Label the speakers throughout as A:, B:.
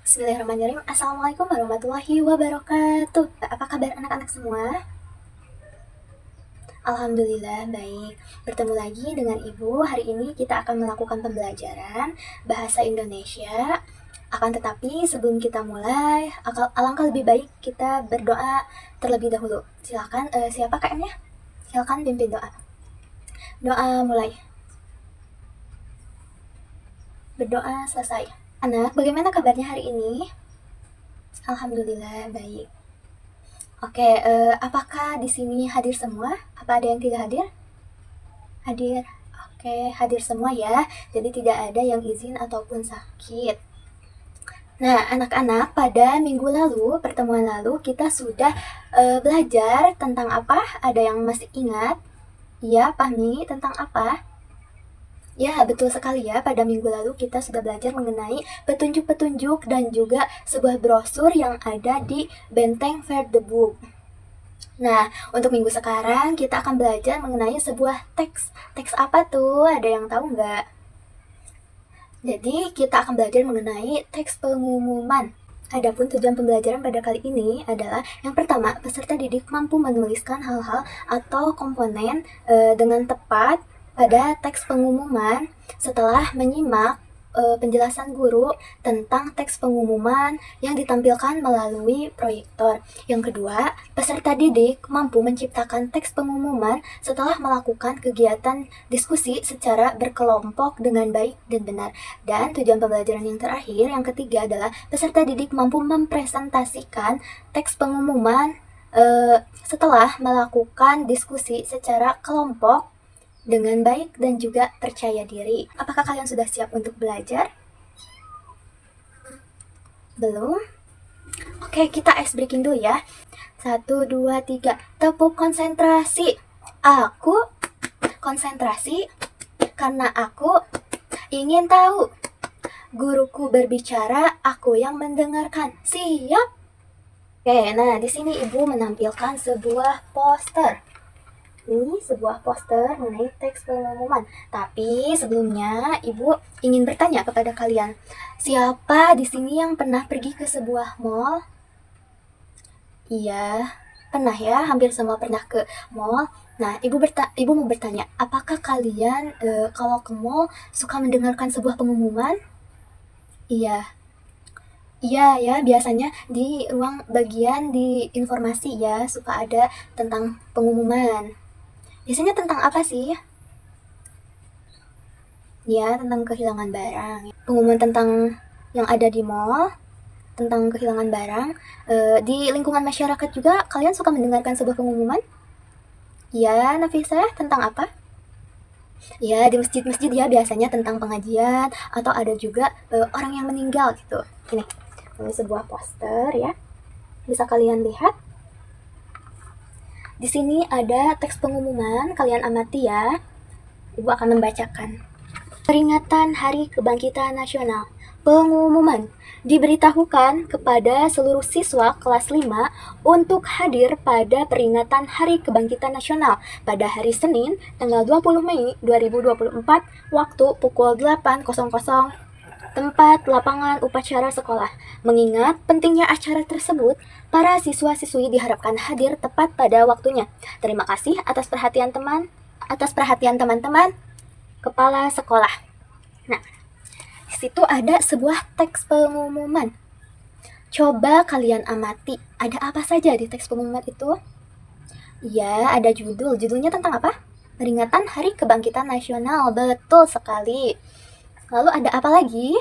A: Bismillahirrahmanirrahim. Assalamualaikum warahmatullahi wabarakatuh. Apa kabar anak-anak semua? Alhamdulillah baik. Bertemu lagi dengan Ibu. Hari ini kita akan melakukan pembelajaran bahasa Indonesia. Akan tetapi sebelum kita mulai, alangkah lebih baik kita berdoa terlebih dahulu. Silakan, siapa KM-nya? Silakan pimpin doa. Doa mulai. Berdoa selesai. Anak, bagaimana kabarnya hari ini? Alhamdulillah baik. Oke, apakah di sini hadir semua? Apa ada yang tidak hadir? Hadir. Oke, hadir semua ya. Jadi tidak ada yang izin ataupun sakit. Nah, anak-anak, pada minggu lalu, pertemuan lalu, kita sudah belajar tentang apa? Ada yang masih ingat? Ya, Fahmi, tentang apa? Ya, betul sekali ya. Pada minggu lalu kita sudah belajar mengenai petunjuk-petunjuk dan juga sebuah brosur yang ada di Benteng Fair the Book. Nah, untuk minggu sekarang kita akan belajar mengenai sebuah teks. Teks apa tuh? Ada yang tahu nggak? Jadi, kita akan belajar mengenai teks pengumuman. Adapun tujuan pembelajaran pada kali ini adalah yang pertama, peserta didik mampu menuliskan hal-hal atau komponen dengan tepat pada teks pengumuman setelah menyimak penjelasan guru tentang teks pengumuman yang ditampilkan melalui proyektor. Yang kedua, peserta didik mampu menciptakan teks pengumuman setelah melakukan kegiatan diskusi secara berkelompok dengan baik dan benar. Dan tujuan pembelajaran yang terakhir, yang ketiga adalah peserta didik mampu mempresentasikan teks pengumuman setelah melakukan diskusi secara kelompok dengan baik dan juga percaya diri. Apakah kalian sudah siap untuk belajar? Belum? Oke, kita ice breaking dulu ya. 1, 2, 3. Tepuk konsentrasi. Aku konsentrasi karena aku ingin tahu. Guruku berbicara, aku yang mendengarkan. Siap? Oke, nah di sini Ibu menampilkan sebuah poster. Ini sebuah poster mengenai teks pengumuman. Tapi sebelumnya Ibu ingin bertanya kepada kalian, siapa di sini yang pernah pergi ke sebuah mall? Iya, pernah ya, hampir semua pernah ke mall. Nah, Ibu mau bertanya, apakah kalian kalau ke mall suka mendengarkan sebuah pengumuman? Iya. Iya ya, biasanya di ruang bagian di informasi ya, suka ada tentang pengumuman. Biasanya tentang apa sih? Ya, tentang kehilangan barang. Pengumuman tentang yang ada di mall, tentang kehilangan barang. Di lingkungan masyarakat juga kalian suka mendengarkan sebuah pengumuman? Ya, Nafisa, tentang apa? Ya, di masjid-masjid ya, biasanya tentang pengajian, atau ada juga orang yang meninggal gitu. Ini sebuah poster ya. Bisa kalian lihat. Di sini ada teks pengumuman, kalian amati ya. Ibu akan membacakan. Peringatan Hari Kebangkitan Nasional. Pengumuman diberitahukan kepada seluruh siswa kelas 5 untuk hadir pada peringatan Hari Kebangkitan Nasional pada hari Senin, tanggal 20 Mei 2024, waktu pukul 8.00, tempat lapangan upacara sekolah. Mengingat pentingnya acara tersebut, para siswa-siswi diharapkan hadir tepat pada waktunya. Terima kasih atas perhatian teman-teman kepala sekolah. Nah, di situ ada sebuah teks pengumuman. Coba kalian amati, ada apa saja di teks pengumuman itu? Ya, ada judul. Judulnya tentang apa? Peringatan Hari Kebangkitan Nasional. Betul sekali. Lalu ada apa lagi?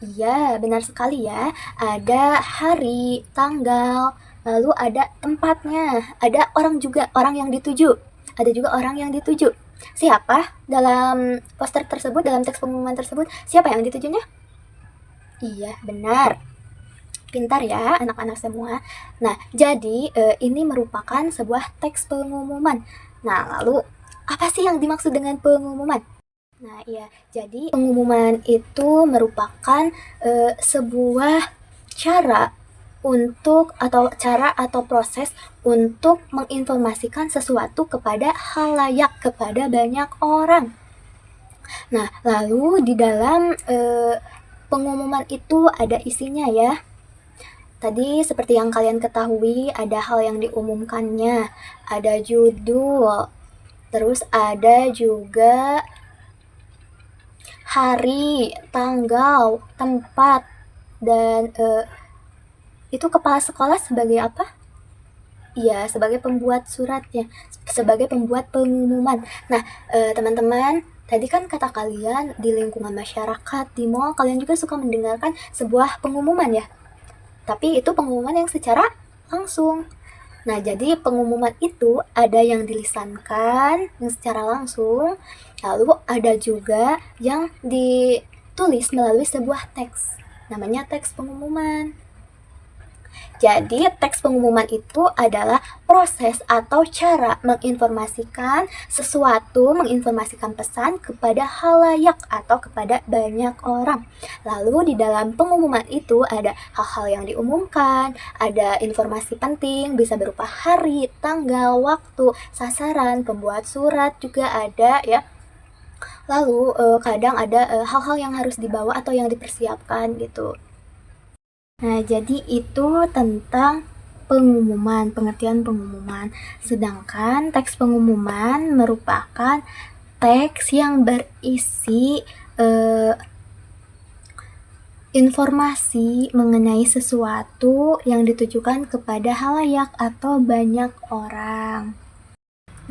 A: Iya, benar sekali ya. Ada hari, tanggal, lalu ada tempatnya. Ada orang juga, orang yang dituju. Ada juga orang yang dituju. Siapa dalam poster tersebut, dalam teks pengumuman tersebut, siapa yang ditujunya? Iya, benar. Pintar ya anak-anak semua. Nah, jadi ini merupakan sebuah teks pengumuman. Nah, lalu apa sih yang dimaksud dengan pengumuman? Nah, iya. Jadi pengumuman itu merupakan sebuah cara atau proses untuk menginformasikan sesuatu kepada khalayak, kepada banyak orang. Nah, lalu di dalam pengumuman itu ada isinya ya. Tadi seperti yang kalian ketahui, ada hal yang diumumkannya, ada judul, terus ada juga hari, tanggal, tempat, dan itu kepala sekolah sebagai apa? Iya, sebagai pembuat suratnya, sebagai pembuat pengumuman. Nah, teman-teman, tadi kan kata kalian di lingkungan masyarakat, di mall, kalian juga suka mendengarkan sebuah pengumuman ya. Tapi itu pengumuman yang secara langsung. Nah, jadi pengumuman itu ada yang dilisankan, yang secara langsung, lalu ada juga yang ditulis melalui sebuah teks. Namanya teks pengumuman. Jadi, teks pengumuman itu adalah proses atau cara menginformasikan sesuatu, menginformasikan pesan kepada halayak atau kepada banyak orang. Lalu di dalam pengumuman itu ada hal-hal yang diumumkan, ada informasi penting, bisa berupa hari, tanggal, waktu, sasaran, pembuat surat juga ada ya. Lalu kadang ada hal-hal yang harus dibawa atau yang dipersiapkan gitu. Nah, jadi itu tentang pengumuman, pengertian pengumuman. Sedangkan teks pengumuman merupakan teks yang berisi informasi mengenai sesuatu yang ditujukan kepada halayak atau banyak orang.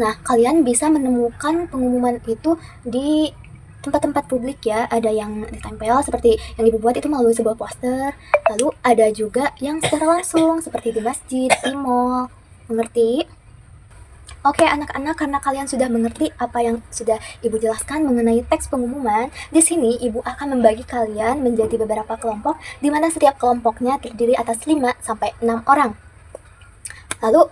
A: Nah, kalian bisa menemukan pengumuman itu di tempat-tempat publik ya, ada yang ditempel seperti yang ibu buat itu melalui sebuah poster, lalu ada juga yang secara langsung seperti di masjid, di mall. Mengerti? Oke anak-anak, karena kalian sudah mengerti apa yang sudah ibu jelaskan mengenai teks pengumuman, di sini ibu akan membagi kalian menjadi beberapa kelompok, di mana setiap kelompoknya terdiri atas 5-6 orang. Lalu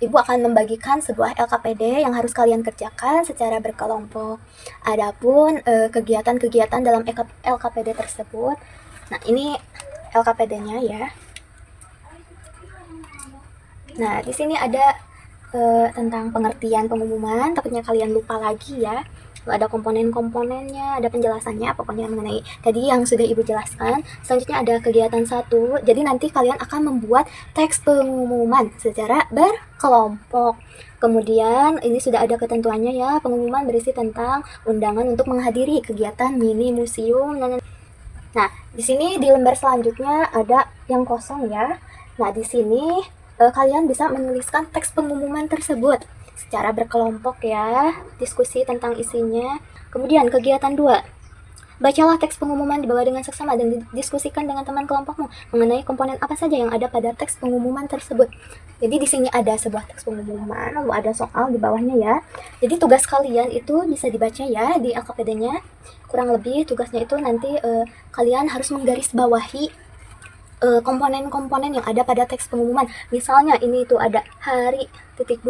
A: ibu akan membagikan sebuah LKPD yang harus kalian kerjakan secara berkelompok. Adapun kegiatan-kegiatan dalam LKPD tersebut, nah ini LKPD-nya ya. Nah, di sini ada tentang pengertian pengumuman, takutnya kalian lupa lagi ya. Ada komponen-komponennya, ada penjelasannya, pokoknya mengenai tadi yang sudah ibu jelaskan. Selanjutnya ada kegiatan 1, jadi nanti kalian akan membuat teks pengumuman secara berkelompok. Kemudian ini sudah ada ketentuannya ya, pengumuman berisi tentang undangan untuk menghadiri kegiatan mini museum. Nah, di sini di lembar selanjutnya ada yang kosong ya. Nah, di sini kalian bisa menuliskan teks pengumuman tersebut secara berkelompok ya, diskusi tentang isinya. Kemudian kegiatan 2, bacalah teks pengumuman di bawah dengan seksama dan diskusikan dengan teman kelompokmu mengenai komponen apa saja yang ada pada teks pengumuman tersebut. Jadi di sini ada sebuah teks pengumuman, lalu ada soal di bawahnya ya. Jadi tugas kalian itu bisa dibaca ya di LKPD-nya. Kurang lebih tugasnya itu nanti kalian harus menggarisbawahi komponen-komponen yang ada pada teks pengumuman. Misalnya ini tuh ada hari .21,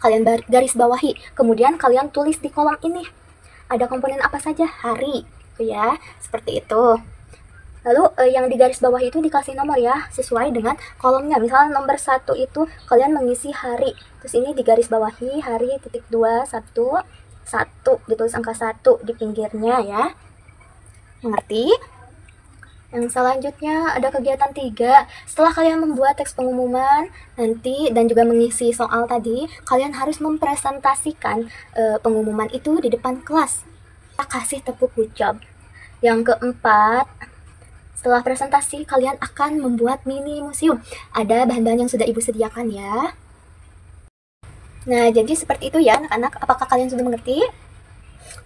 A: kalian garis bawahi, kemudian kalian tulis di kolom ini ada komponen apa saja hari ya, seperti itu. Lalu yang di garis bawah itu dikasih nomor ya, sesuai dengan kolomnya. Misalnya nomor 1 itu kalian mengisi hari, terus ini di garis bawahi hari .21 1, ditulis angka 1 di pinggirnya ya. Mengerti? Yang selanjutnya ada kegiatan 3. Setelah kalian membuat teks pengumuman nanti dan juga mengisi soal tadi, kalian harus mempresentasikan pengumuman itu di depan kelas. Kita kasih tepuk ucap. Yang keempat, setelah presentasi kalian akan membuat mini museum. Ada bahan-bahan yang sudah ibu sediakan ya. Nah, jadi seperti itu ya anak-anak. Apakah kalian sudah mengerti?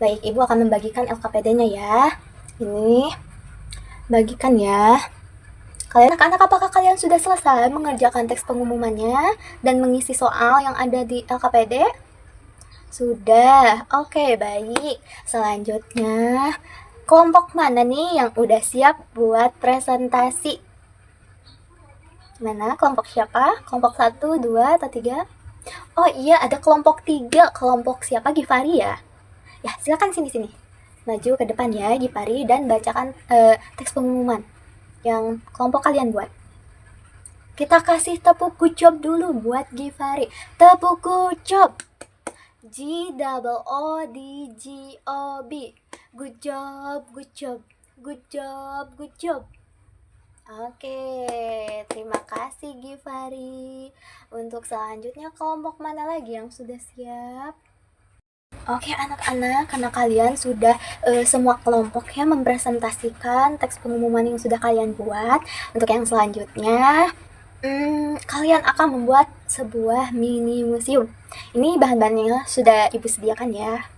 A: Baik, ibu akan membagikan LKPD-nya ya. Ini bagikan ya. Kalian anak-anak, apakah kalian sudah selesai mengerjakan teks pengumumannya dan mengisi soal yang ada di LKPD? Sudah. Oke, baik. Selanjutnya, kelompok mana nih yang udah siap buat presentasi? Mana? Kelompok siapa? Kelompok 1, 2, atau 3? Oh iya, ada kelompok 3. Kelompok siapa? Givari ya? Ya, silakan sini-sini. Maju ke depan ya Gipari dan bacakan teks pengumuman yang kelompok kalian buat. Kita kasih tepuk kucop dulu buat Gipari. Tepuk kucop. G-O-O-D-G-O-B. Good job, good job. Good job, good job. Oke, terima kasih Givari. Untuk selanjutnya kelompok mana lagi yang sudah siap? Oke anak-anak, karena kalian sudah semua kelompoknya mempresentasikan teks pengumuman yang sudah kalian buat. Untuk yang selanjutnya, kalian akan membuat sebuah mini museum. Ini bahan-bahannya sudah ibu sediakan ya.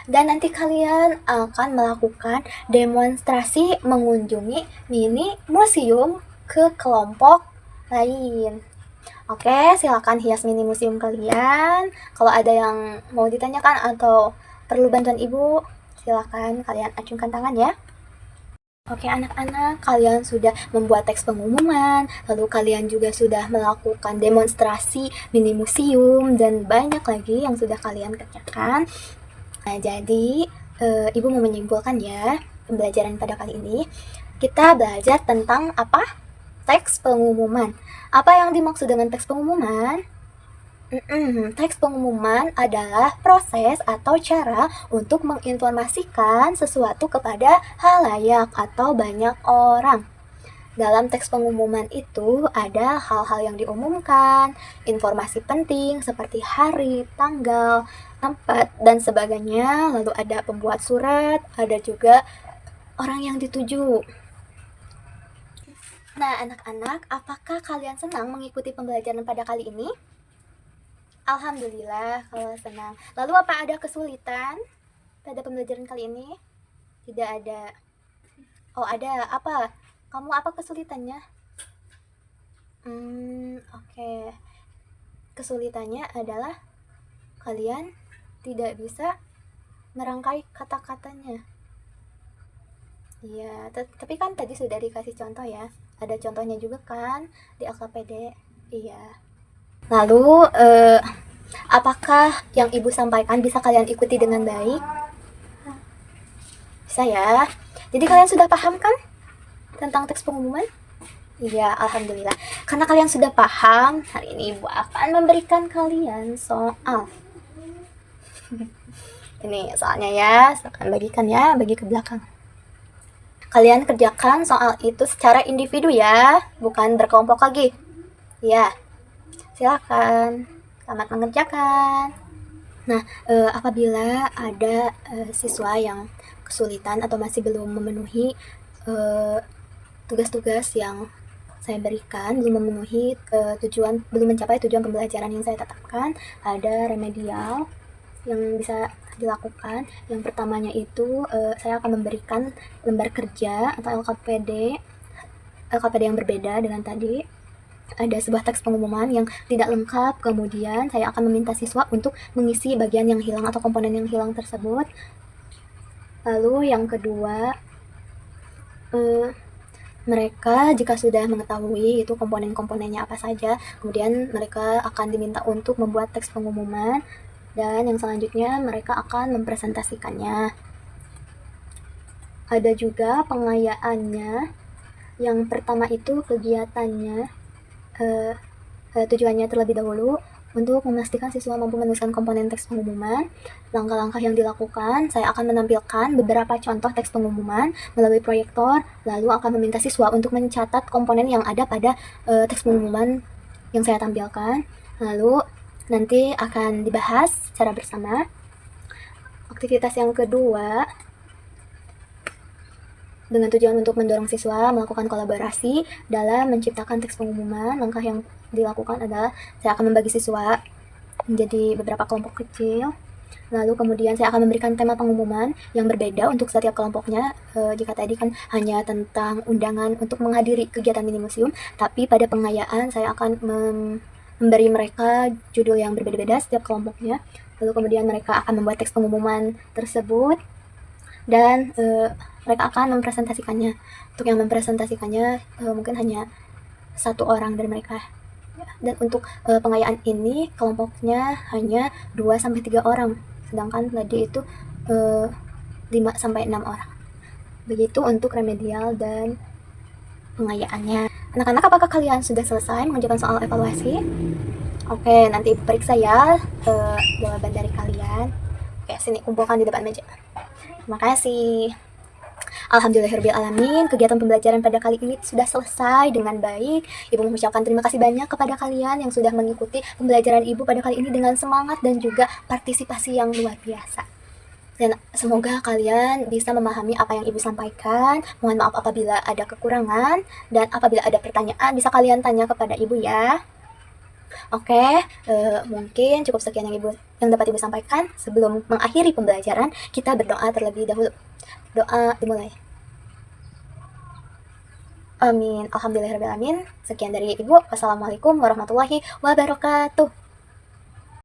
A: Dan nanti kalian akan melakukan demonstrasi mengunjungi mini museum ke kelompok lain. Oke, silakan hias mini museum kalian. Kalau ada yang mau ditanyakan atau perlu bantuan ibu, silakan kalian acungkan tangan ya. Oke anak-anak, kalian sudah membuat teks pengumuman, lalu kalian juga sudah melakukan demonstrasi mini museum, dan banyak lagi yang sudah kalian kerjakan. Nah, jadi ibu mau menyimpulkan ya pembelajaran pada kali ini. Kita belajar tentang apa? Teks pengumuman. Apa yang dimaksud dengan teks pengumuman? Teks pengumuman adalah proses atau cara untuk menginformasikan sesuatu kepada halayak atau banyak orang. Dalam teks pengumuman itu ada hal-hal yang diumumkan, informasi penting seperti hari, tanggal, tempat, dan sebagainya. Lalu ada pembuat surat, ada juga orang yang dituju. Nah, anak-anak, apakah kalian senang mengikuti pembelajaran pada kali ini? Alhamdulillah kalau senang. Lalu apa ada kesulitan pada pembelajaran kali ini? Tidak ada. Oh, ada. Apa? Kamu apa kesulitannya? Oke. Kesulitannya adalah kalian tidak bisa merangkai kata-katanya. Iya, tapi kan tadi sudah dikasih contoh ya. Ada contohnya juga kan di LKPD. Iya. Lalu, apakah yang ibu sampaikan bisa kalian ikuti dengan baik? Bisa ya. Jadi kalian sudah paham kan tentang teks pengumuman? Iya, alhamdulillah. Karena kalian sudah paham, hari ini ibu akan memberikan kalian soal. Ini soalnya ya, silakan bagikan ya, bagi ke belakang. Kalian kerjakan soal itu secara individu ya, bukan berkelompok lagi. Ya, silakan. Selamat mengerjakan. Nah, apabila ada siswa yang kesulitan atau masih belum memenuhi tugas-tugas yang saya berikan, belum memenuhi belum mencapai tujuan pembelajaran yang saya tetapkan, ada remedial yang bisa dilakukan. Yang pertamanya itu saya akan memberikan lembar kerja atau LKPD yang berbeda dengan tadi. Ada sebuah teks pengumuman yang tidak lengkap, kemudian saya akan meminta siswa untuk mengisi bagian yang hilang atau komponen yang hilang tersebut. Lalu yang kedua, mereka jika sudah mengetahui itu komponen-komponennya apa saja, kemudian mereka akan diminta untuk membuat teks pengumuman, dan yang selanjutnya mereka akan mempresentasikannya. Ada juga pengayaannya. Yang pertama itu kegiatannya, tujuannya terlebih dahulu untuk memastikan siswa mampu menuliskan komponen teks pengumuman. Langkah-langkah yang dilakukan, saya akan menampilkan beberapa contoh teks pengumuman melalui proyektor, lalu akan meminta siswa untuk mencatat komponen yang ada pada teks pengumuman yang saya tampilkan. Lalu nanti akan dibahas secara bersama. Aktivitas yang kedua, dengan tujuan untuk mendorong siswa melakukan kolaborasi dalam menciptakan teks pengumuman. Langkah yang dilakukan adalah saya akan membagi siswa menjadi beberapa kelompok kecil, lalu kemudian saya akan memberikan tema pengumuman yang berbeda untuk setiap kelompoknya. Jika tadi kan hanya tentang undangan untuk menghadiri kegiatan mini museum, tapi pada pengayaan saya akan memberi mereka judul yang berbeda-beda setiap kelompoknya. Lalu kemudian mereka akan membuat teks pengumuman tersebut, dan mereka akan mempresentasikannya. Untuk yang mempresentasikannya mungkin hanya satu orang dari mereka. Dan untuk pengayaan ini kelompoknya hanya 2-3 orang, sedangkan tadi itu 5-6 orang. Begitu untuk remedial dan pengayaannya. Anak-anak, apakah kalian sudah selesai mengerjakan soal evaluasi? Oke, nanti periksa ya jawaban dari kalian. Oke, sini kumpulkan di depan meja. Terima kasih. Alhamdulillahirrahmanirrahim, kegiatan pembelajaran pada kali ini sudah selesai dengan baik. Ibu mengucapkan terima kasih banyak kepada kalian yang sudah mengikuti pembelajaran Ibu pada kali ini dengan semangat dan juga partisipasi yang luar biasa. Dan semoga kalian bisa memahami apa yang Ibu sampaikan. Mohon maaf apabila ada kekurangan, dan apabila ada pertanyaan bisa kalian tanya kepada Ibu ya. Oke, mungkin cukup sekian yang dapat Ibu sampaikan. Sebelum mengakhiri pembelajaran, kita berdoa terlebih dahulu. Doa dimulai. Amin. Alhamdulillahirrahmanirrahim. Sekian dari Ibu. Wassalamualaikum warahmatullahi wabarakatuh.